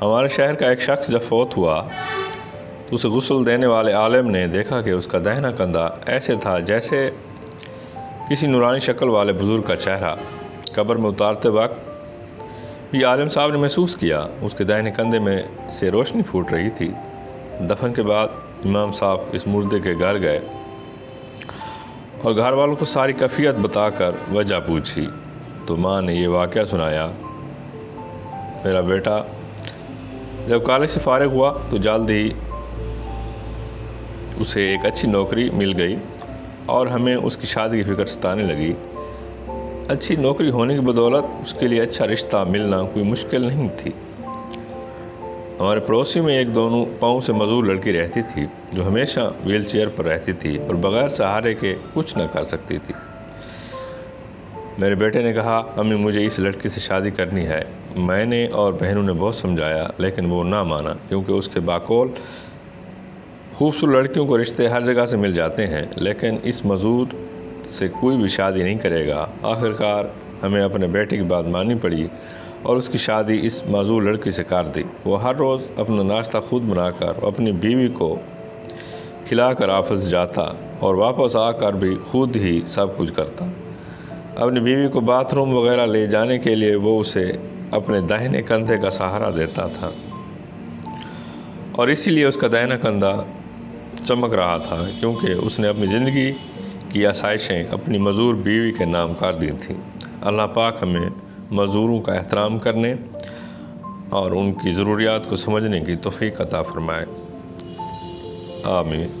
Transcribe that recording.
ہمارے شہر کا ایک شخص جب فوت ہوا تو اسے غسل دینے والے عالم نے دیکھا کہ اس کا داہنا کندھا ایسے تھا جیسے کسی نورانی شکل والے بزرگ کا چہرہ۔ قبر میں اتارتے وقت بھی عالم صاحب نے محسوس کیا اس کے داہنے کندھے میں سے روشنی پھوٹ رہی تھی۔ دفن کے بعد امام صاحب اس مردے کے گھر گئے اور گھر والوں کو ساری کیفیت بتا کر وجہ پوچھی تو ماں نے یہ واقعہ سنایا۔ میرا بیٹا جب کالج سے فارغ ہوا تو جلد ہی اسے ایک اچھی نوکری مل گئی اور ہمیں اس کی شادی کی فکر ستانے لگی۔ اچھی نوکری ہونے کی بدولت اس کے لیے اچھا رشتہ ملنا کوئی مشکل نہیں تھی۔ ہمارے پڑوسی میں ایک دونوں پاؤں سے معذور لڑکی رہتی تھی جو ہمیشہ ویل چیئر پر رہتی تھی اور بغیر سہارے کے کچھ نہ کر سکتی تھی۔ میرے بیٹے نے کہا امی مجھے اس لڑکی سے شادی کرنی ہے۔ میں نے اور بہنوں نے بہت سمجھایا لیکن وہ نہ مانا کیونکہ اس کے باقول خوبصورت لڑکیوں کو رشتے ہر جگہ سے مل جاتے ہیں لیکن اس معذور سے کوئی بھی شادی نہیں کرے گا۔ آخرکار ہمیں اپنے بیٹے کی بات ماننی پڑی اور اس کی شادی اس معذور لڑکی سے کر دی۔ وہ ہر روز اپنا ناشتہ خود بنا کر اپنی بیوی کو کھلا کر آفس جاتا اور واپس آ کر بھی خود ہی سب کچھ کرتا۔ اپنی بیوی کو باتھ روم وغیرہ لے جانے کے لیے وہ اسے اپنے داہنے کندھے کا سہارا دیتا تھا اور اسی لیے اس کا داہنا کندھا چمک رہا تھا کیونکہ اس نے اپنی زندگی کی آسائشیں اپنی معذور بیوی کے نام کر دی تھیں۔ اللہ پاک ہمیں معذوروں کا احترام کرنے اور ان کی ضروریات کو سمجھنے کی توفیق عطا فرمائے۔ آمین۔